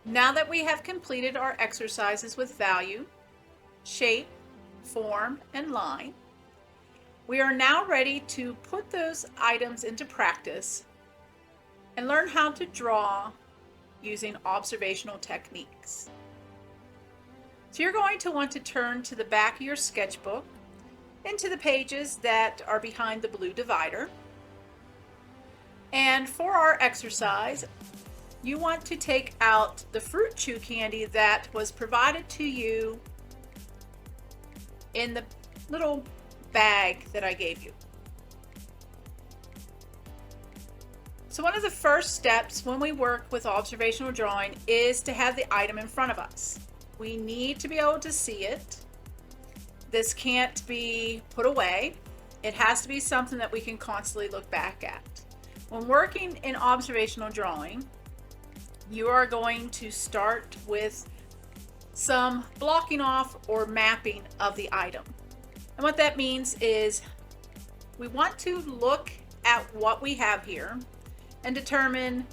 Now that we have completed our exercises with value, shape, form, and line, we are now ready to put those items into practice and learn how to draw using observational techniques. So you're going to want to turn to the back of your sketchbook into the pages that are behind the blue divider. And for our exercise, you want to take out the fruit chew candy that was provided to you in the little bag that I gave you. So one of the first steps when we work with observational drawing is to have the item in front of us. We need to be able to see it. This can't be put away. It has to be something that we can constantly look back at. When working in observational drawing, you are going to start with some blocking off or mapping of the item. And what that means is we want to look at what we have here and determine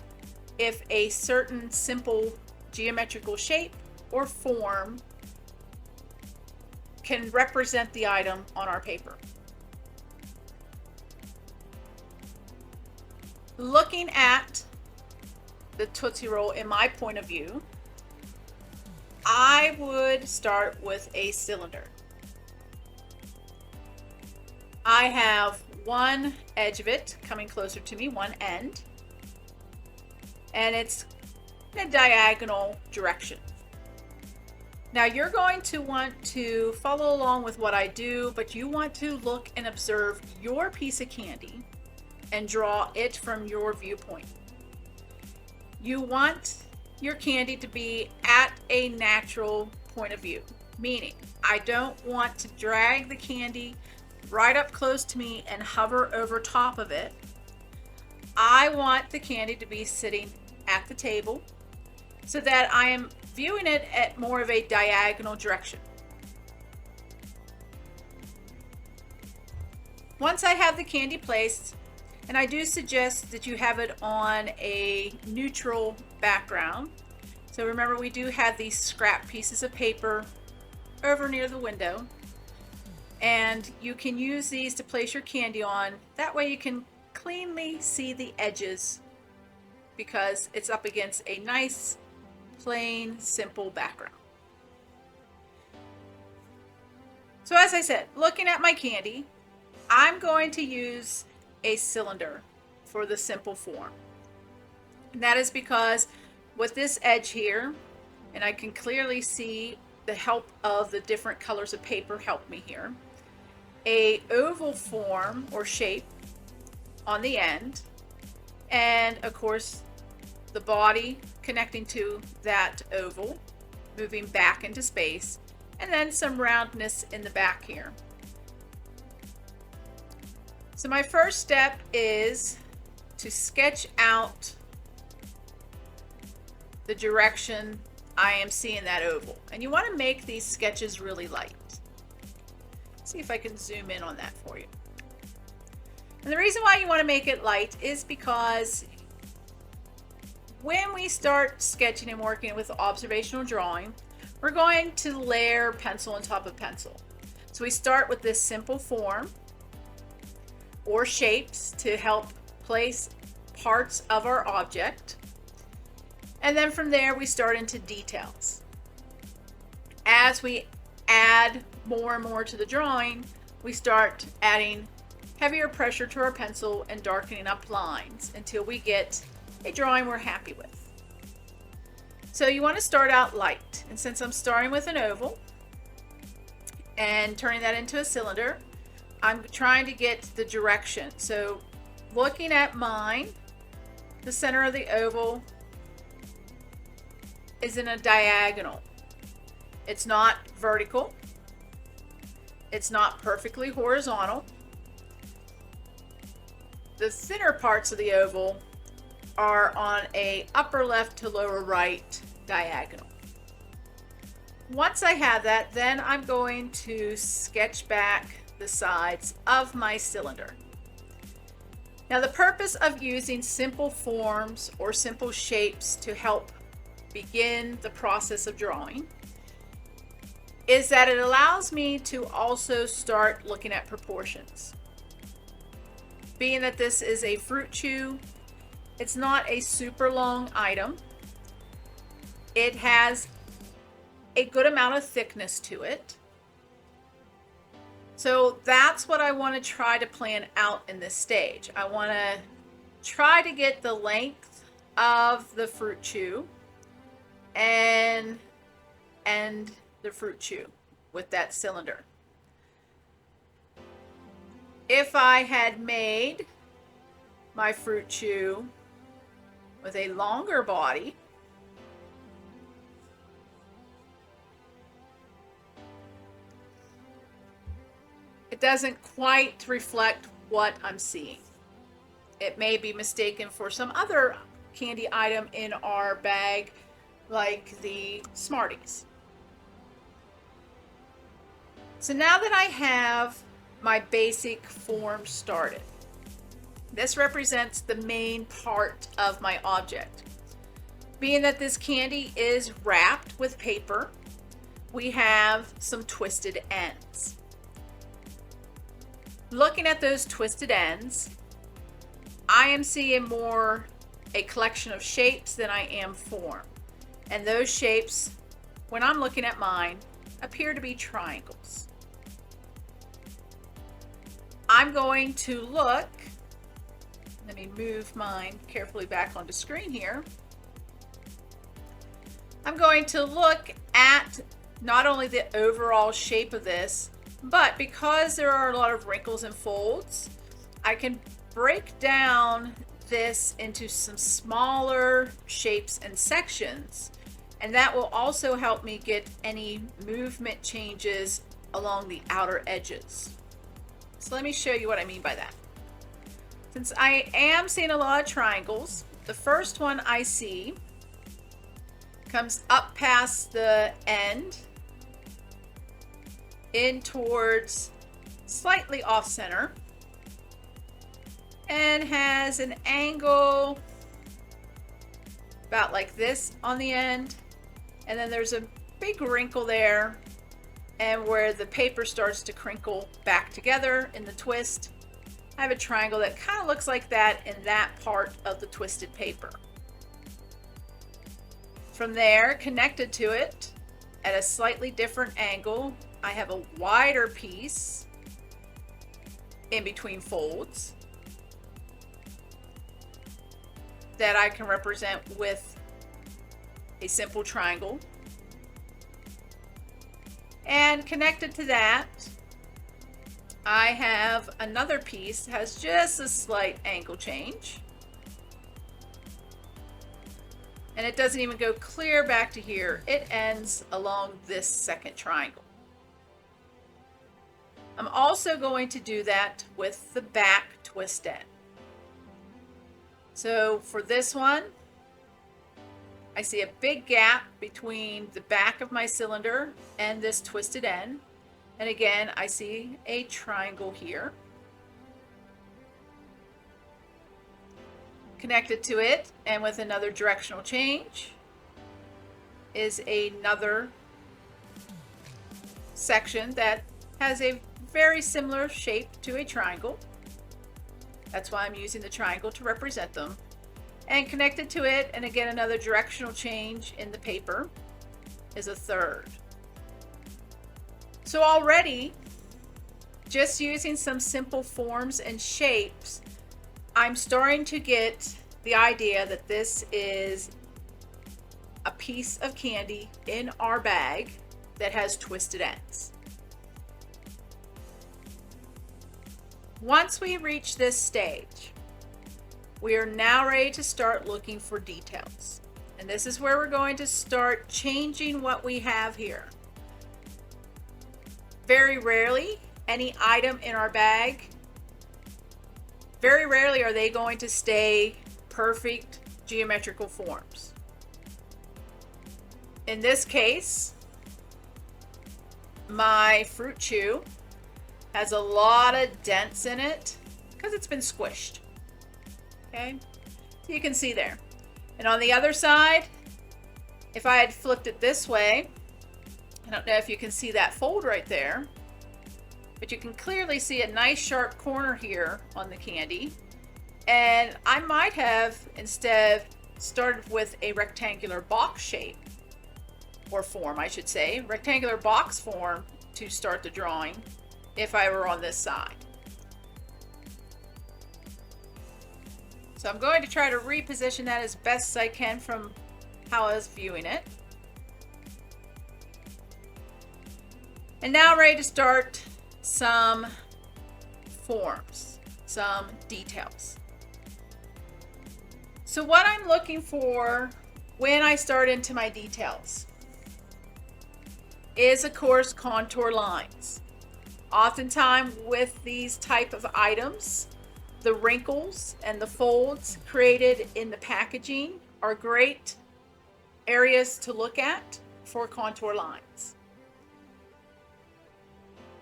if a certain simple geometrical shape or form can represent the item on our paper. Looking at the Tootsie Roll in my point of view, I would start with a cylinder. I have one edge of it coming closer to me, one end, and it's in a diagonal direction. Now you're going to want to follow along with what I do, but you want to look and observe your piece of candy and draw it from your viewpoint. You want your candy to be at a natural point of view, meaning I don't want to drag the candy right up close to me and hover over top of it. I want the candy to be sitting at the table so that I am viewing it at more of a diagonal direction. Once I have the candy placed, and I do suggest that you have it on a neutral background. So remember, we do have these scrap pieces of paper over near the window, and you can use these to place your candy on. That way you can cleanly see the edges because it's up against a nice, plain, simple background. So as I said, looking at my candy, I'm going to use a cylinder for the simple form. And that is because with this edge here, and I can clearly see the help of the different colors of paper help me here, a oval form or shape on the end, and of course the body connecting to that oval, moving back into space, and then some roundness in the back here. So my first step is to sketch out the direction I am seeing that oval. And you want to make these sketches really light. Let's see if I can zoom in on that for you. And the reason why you want to make it light is because when we start sketching and working with observational drawing, we're going to layer pencil on top of pencil. So we start with this simple form or shapes to help place parts of our object. And then from there we start into details. As we add more and more to the drawing, we start adding heavier pressure to our pencil and darkening up lines until we get a drawing we're happy with. So you want to start out light. And since I'm starting with an oval and turning that into a cylinder, I'm trying to get the direction. So looking at mine, the center of the oval is in a diagonal. It's not vertical. It's not perfectly horizontal. The thinner parts of the oval are on a upper left to lower right diagonal. Once I have that, then I'm going to sketch back the sides of my cylinder. Now the purpose of using simple forms or simple shapes to help begin the process of drawing is that it allows me to also start looking at proportions. Being that this is a fruit chew, it's not a super long item. It has a good amount of thickness to it. So that's what I want to try to plan out in this stage. I want to try to get the length of the fruit chew and the fruit chew with that cylinder. If I had made my fruit chew with a longer body, it doesn't quite reflect what I'm seeing. It may be mistaken for some other candy item in our bag, like the Smarties. So now that I have my basic form started, this represents the main part of my object. Being that this candy is wrapped with paper, we have some twisted ends. Looking at those twisted ends, I am seeing more a collection of shapes than I am form. And those shapes, when I'm looking at mine, appear to be triangles. I'm going to look, let me move mine carefully back onto screen here. I'm going to look at not only the overall shape of this, but because there are a lot of wrinkles and folds, I can break down this into some smaller shapes and sections, and that will also help me get any movement changes along the outer edges. So let me show you what I mean by that. Since I am seeing a lot of triangles, the first one I see comes up past the end in towards slightly off center and has an angle about like this on the end, and then there's a big wrinkle there, and where the paper starts to crinkle back together in the twist, I have a triangle that kind of looks like that in that part of the twisted paper. From there, connected to it at a slightly different angle, I have a wider piece in between folds that I can represent with a simple triangle. And connected to that, I have another piece that has just a slight angle change. And it doesn't even go clear back to here. It ends along this second triangle. I'm also going to do that with the back twist end. So for this one, I see a big gap between the back of my cylinder and this twisted end. And again, I see a triangle here. Connected to it, and with another directional change, is another section that has a very similar shape to a triangle. That's why I'm using the triangle to represent them. And connected to it, and again another directional change in the paper, is a third. So already, just using some simple forms and shapes, I'm starting to get the idea that this is a piece of candy in our bag that has twisted ends. Once we reach this stage, we are now ready to start looking for details. And this is where we're going to start changing what we have here. Very rarely, any item in our bag, very rarely are they going to stay perfect geometrical forms. In this case, my fruit chew has a lot of dents in it because it's been squished. Okay, so you can see there. And on the other side, If I had flipped it this way, I don't know if you can see that fold right there, but you can clearly see a nice sharp corner here on the candy. And I might have instead started with a rectangular box shape, or form I should say, rectangular box form to start the drawing if I were on this side. So I'm going to try to reposition that as best as I can from how I was viewing it. And now I'm ready to start some forms, some details. So what I'm looking for when I start into my details is, of course, contour lines. Oftentimes with these type of items, the wrinkles and the folds created in the packaging are great areas to look at for contour lines.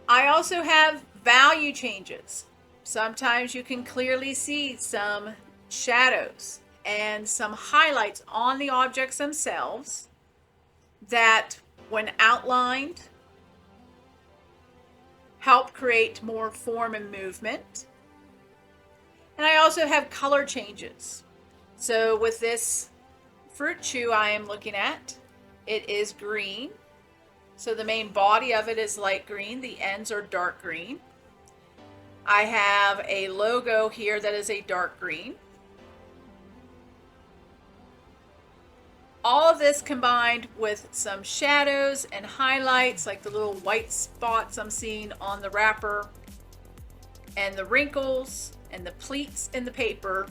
I also have value changes. Sometimes you can clearly see some shadows and some highlights on the objects themselves that, when outlined, help create more form and movement. And I also have color changes. So with this fruit chew I am looking at, it is green. So the main body of it is light green. The ends are dark green. I have a logo here that is a dark green. All of this combined with some shadows and highlights, like the little white spots I'm seeing on the wrapper, and the wrinkles and the pleats in the paper,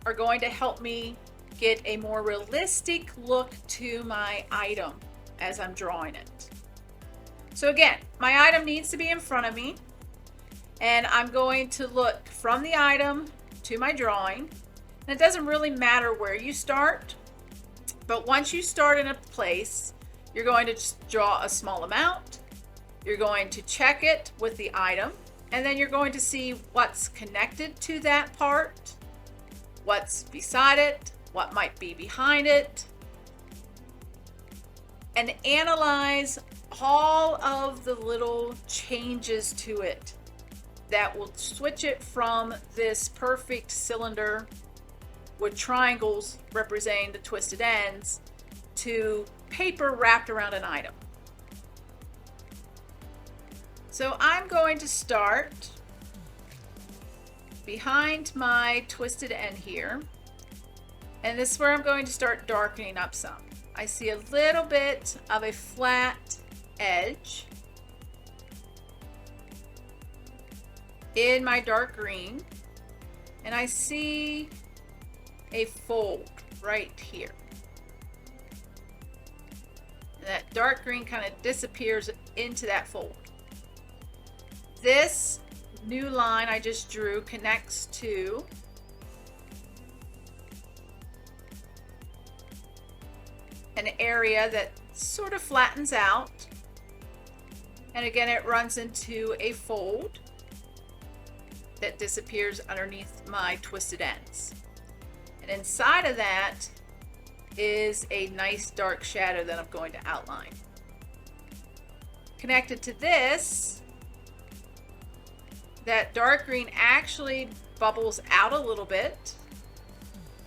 are going to help me get a more realistic look to my item as I'm drawing it. So again, my item needs to be in front of me, and I'm going to look from the item to my drawing. And it doesn't really matter where you start, but once you start in a place, you're going to just draw a small amount. You're going to check it with the item, and then you're going to see what's connected to that part, what's beside it, what might be behind it, and analyze all of the little changes to it that will switch it from this perfect cylinder with triangles representing the twisted ends to paper wrapped around an item. So I'm going to start behind my twisted end here, and this is where I'm going to start darkening up some. I see a little bit of a flat edge in my dark green, and I see a fold right here. And that dark green kind of disappears into that fold. This new line I just drew connects to an area that sort of flattens out, and again it runs into a fold that disappears underneath my twisted ends. And inside of that is a nice dark shadow that I'm going to outline. Connected to this, that dark green actually bubbles out a little bit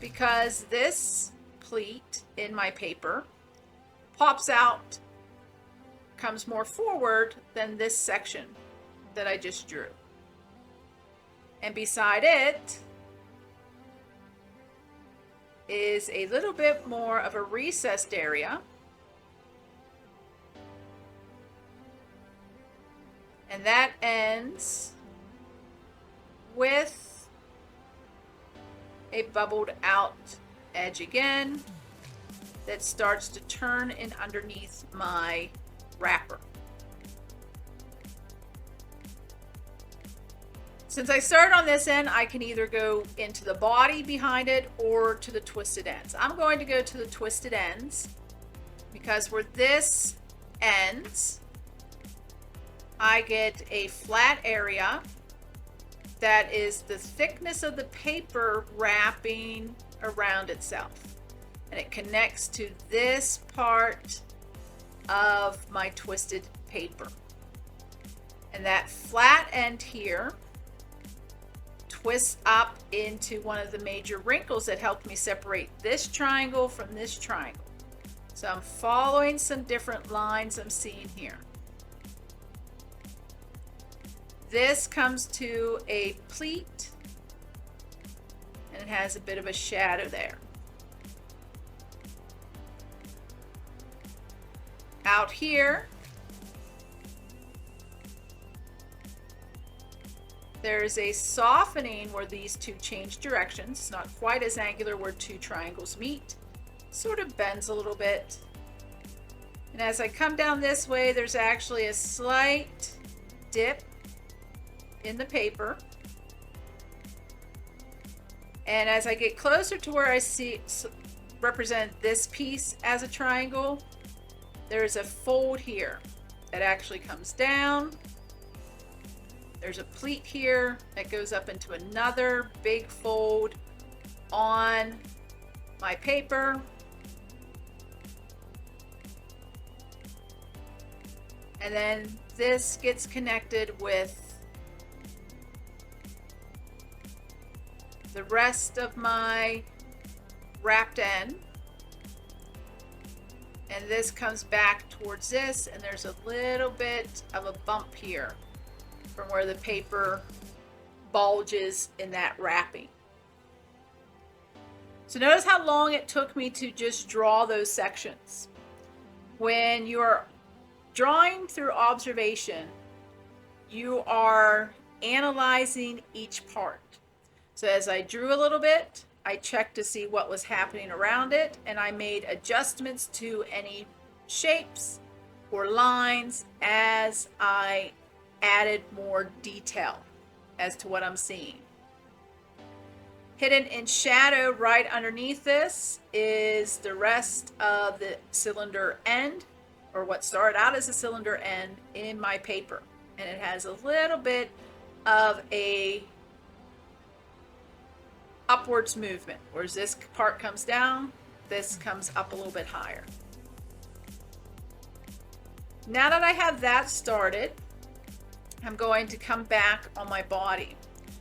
because this pleat in my paper pops out, comes more forward than this section that I just drew. And beside it is a little bit more of a recessed area. And that ends with a bubbled out edge again that starts to turn in underneath my wrapper. Since I started on this end, I can either go into the body behind it or to the twisted ends. I'm going to go to the twisted ends because where this ends, I get a flat area that is the thickness of the paper wrapping around itself. and it connects to this part of my twisted paper. And that flat end here twists up into one of the major wrinkles that helped me separate this triangle from this triangle. So I'm following some different lines I'm seeing here. This comes to a pleat, and it has a bit of a shadow there. Out here, there's a softening where these two change directions. It's not quite as angular where two triangles meet. Sort of bends a little bit. And as I come down this way, there's actually a slight dip in the paper. And as I get closer to where I see represent this piece as a triangle, there's a fold here that actually comes down. There's a pleat here that goes up into another big fold on my paper. And then this gets connected with the rest of my wrapped end. And this comes back towards this, and there's a little bit of a bump here from where the paper bulges in that wrapping. So notice how long it took me to just draw those sections. When you're drawing through observation, you are analyzing each part. So as I drew a little bit, I checked to see what was happening around it, and I made adjustments to any shapes or lines as I added more detail as to what I'm seeing. Hidden in shadow right underneath this is the rest of the cylinder end, or what started out as a cylinder end in my paper. And it has a little bit of a upwards movement, whereas this part comes down, this comes up a little bit higher. Now that I have that started, I'm going to come back on my body.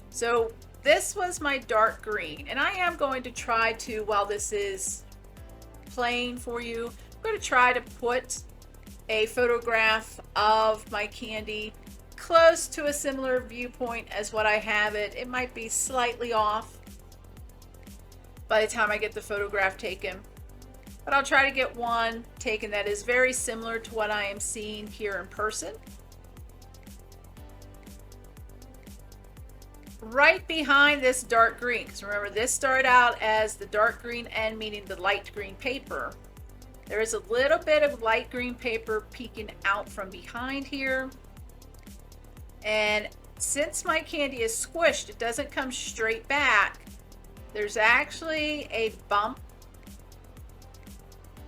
So this was my dark green, and I am going to try to, while this is playing for you, I'm going to try to put a photograph of my candy close to a similar viewpoint as what I have it. It might be slightly off by the time I get the photograph taken, but I'll try to get one taken that is very similar to what I am seeing here in person. Right behind this dark green, because remember this started out as the dark green end, meaning the light green paper. There is a little bit of light green paper peeking out from behind here. And since my candy is squished, it doesn't come straight back. There's actually a bump,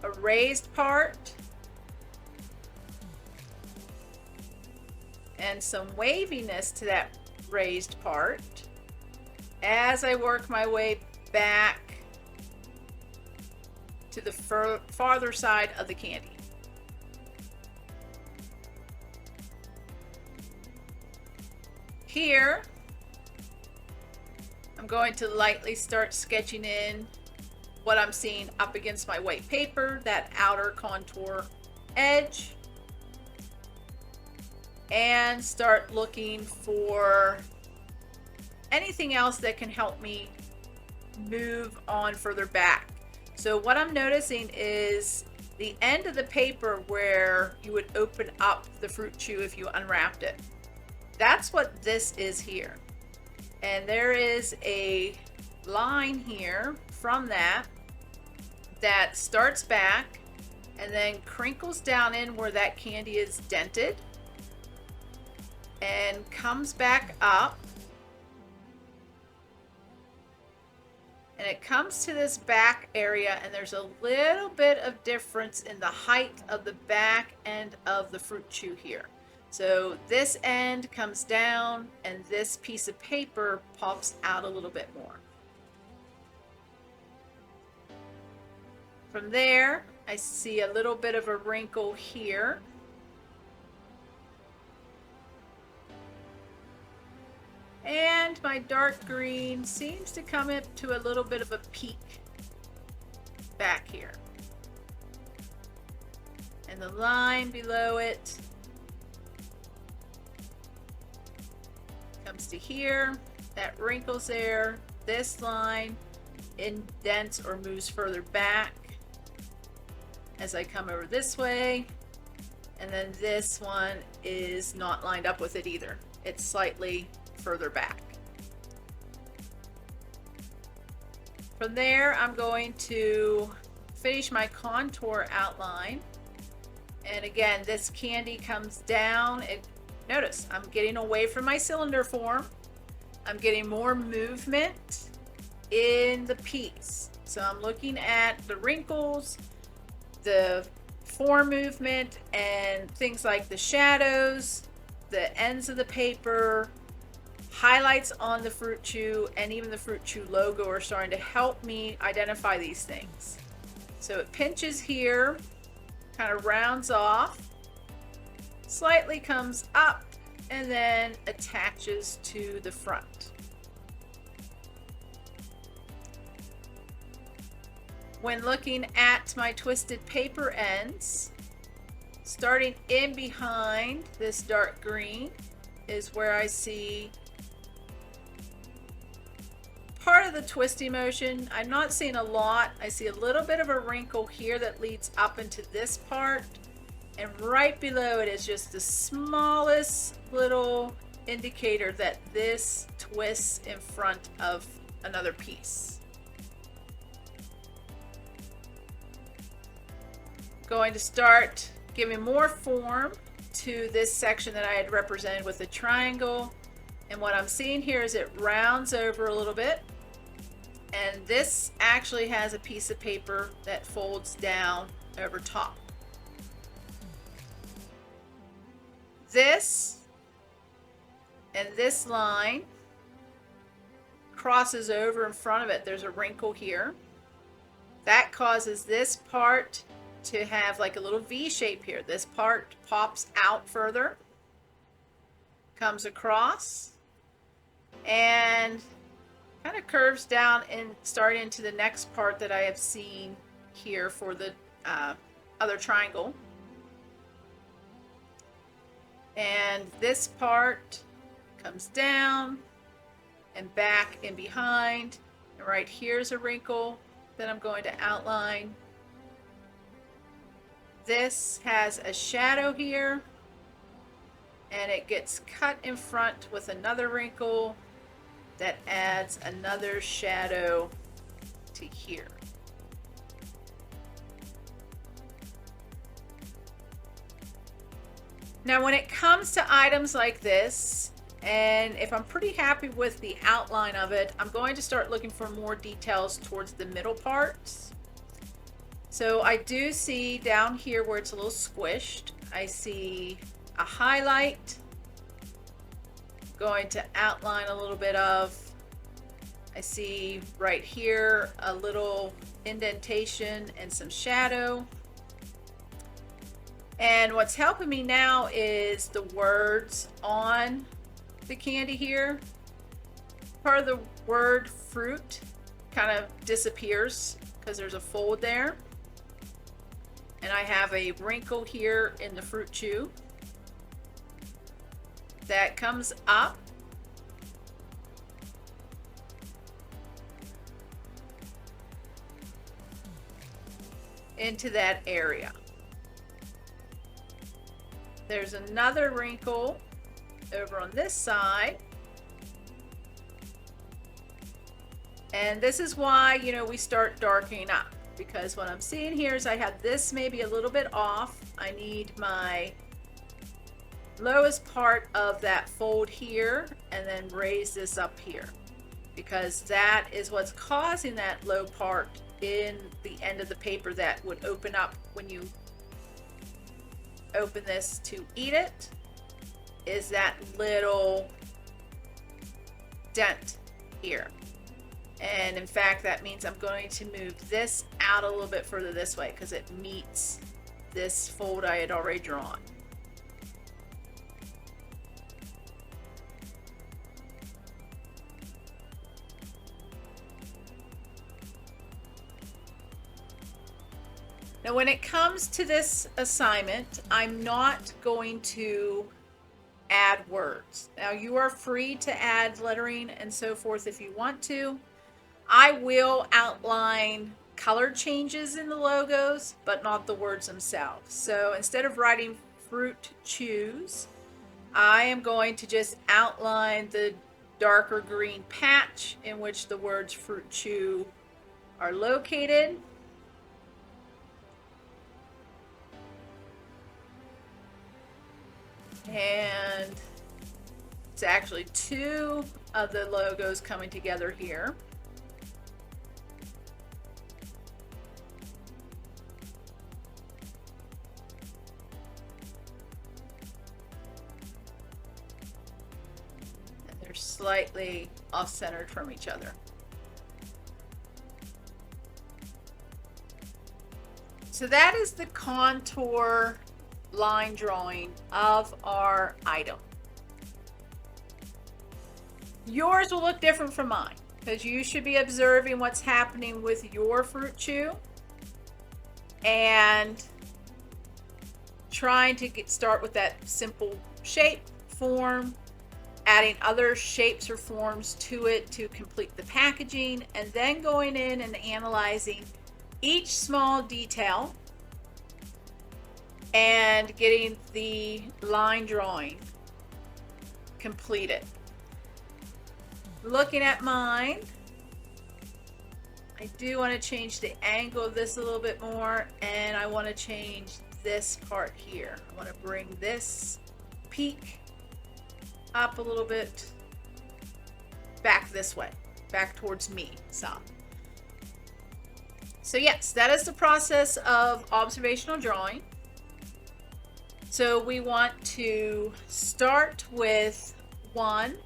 a raised part, and some waviness to that raised part as I work my way back to the farther side of the candy. Here, I'm going to lightly start sketching in what I'm seeing up against my white paper, that outer contour edge, and start looking for anything else that can help me move on further back. So what I'm noticing is the end of the paper where you would open up the fruit chew if you unwrapped it. That's what this is here. And there is a line here from that that starts back and then crinkles down in where that candy is dented and comes back up, and it comes to this back area, and there's a little bit of difference in the height of the back end of the fruit chew here. So this end comes down and this piece of paper pops out a little bit more. From there, I see a little bit of a wrinkle here. And my dark green seems to come up to a little bit of a peak back here. And the line below it comes to here. That wrinkle's there. This line indents or moves further back as I come over this way. And then this one is not lined up with it either. It's slightly further back. From there, I'm going to finish my contour outline. And again, this candy comes down. Notice I'm getting away from my cylinder form. I'm getting more movement in the piece. So I'm looking at the wrinkles, the form movement, and things like the shadows, the ends of the paper, highlights on the Fruit Chew, and even the Fruit Chew logo are starting to help me identify these things. So it pinches here, kind of rounds off, slightly comes up, and then attaches to the front. When looking at my twisted paper ends, starting in behind this dark green is where I see part of the twisty motion. I'm not seeing a lot. I see a little bit of a wrinkle here that leads up into this part, and right below it is just the smallest little indicator that this twists in front of another piece. Going to start giving more form to this section that I had represented with the triangle, and what I'm seeing here is it rounds over a little bit, and this actually has a piece of paper that folds down over top. This and this line crosses over in front of it. There's a wrinkle here that causes this part to have like a little V shape here. This part pops out further, comes across, and kind of curves down and start into the next part that I have seen here for the other triangle. And this part comes down and back and behind, and right here's a wrinkle that I'm going to outline. This has a shadow here, and it gets cut in front with another wrinkle that adds another shadow to here. Now when it comes to items like this, and if I'm pretty happy with the outline of it, I'm going to start looking for more details towards the middle parts. So I do see down here where it's a little squished, I see a highlight, going to outline a little bit of. I see right here a little indentation and some shadow. And what's helping me now is the words on the candy here. Part of the word fruit kind of disappears because there's a fold there. And I have a wrinkle here in the Fruit Chew that comes up into that area. There's another wrinkle over on this side. And this is why, you know, we start darkening up, because what I'm seeing here is I have this maybe a little bit off. I need my lowest part of that fold here and then raise this up here, because that is what's causing that low part in the end of the paper that would open up when you open this to eat it, is that little dent here. And in fact, that means I'm going to move this out a little bit further this way because it meets this fold I had already drawn. Now, when it comes to this assignment, I'm not going to add words. Now, you are free to add lettering and so forth if you want to. I will outline color changes in the logos, but not the words themselves. So instead of writing fruit chews, I am going to just outline the darker green patch in which the words fruit chew are located. And it's actually two of the logos coming together here. And they're slightly off-centered from each other. So that is the contour line drawing of our item. Yours will look different from mine because you should be observing what's happening with your fruit chew and trying to start with that simple shape, form, adding other shapes or forms to it to complete the packaging, and then going in and analyzing each small detail and getting the line drawing completed. Looking at mine, I do want to change the angle of this a little bit more, and I want to change this part here. I want to bring this peak up a little bit back this way, back towards me some. So yes, that is the process of observational drawing. So we want to start with one,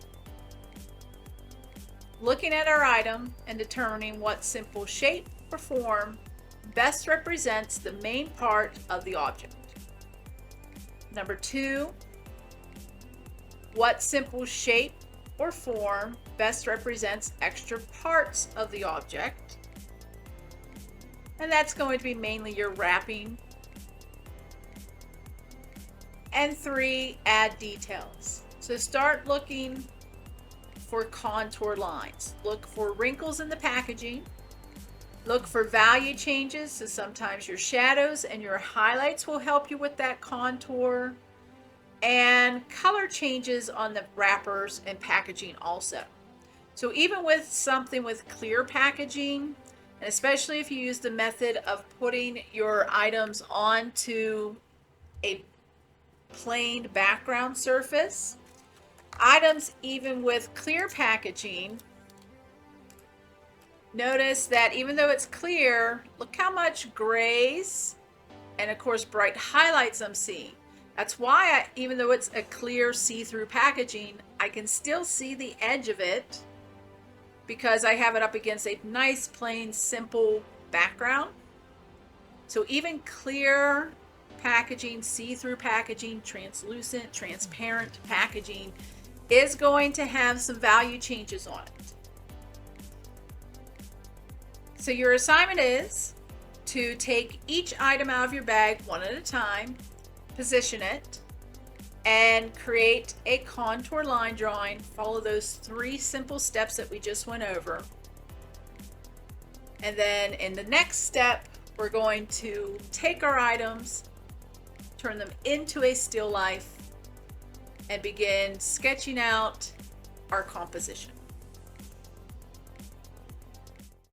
looking at our item and determining what simple shape or form best represents the main part of the object. Number two, what simple shape or form best represents extra parts of the object. And that's going to be mainly your wrapping. And three, add details. So start looking for contour lines. Look for wrinkles in the packaging. Look for value changes. So sometimes your shadows and your highlights will help you with that contour. And color changes on the wrappers and packaging also. So even with something with clear packaging, and especially if you use the method of putting your items onto a plain background surface, items even with clear packaging, notice that even though it's clear, look how much grays and of course bright highlights I'm seeing. That's why even though it's a clear see-through packaging, I can still see the edge of it because I have it up against a nice plain simple background. So even clear packaging, see-through packaging, translucent, transparent packaging is going to have some value changes on it. So your assignment is to take each item out of your bag one at a time, position it, and create a contour line drawing. Follow those three simple steps that we just went over. And then in the next step, we're going to take our items, turn them into a still life, and begin sketching out our composition.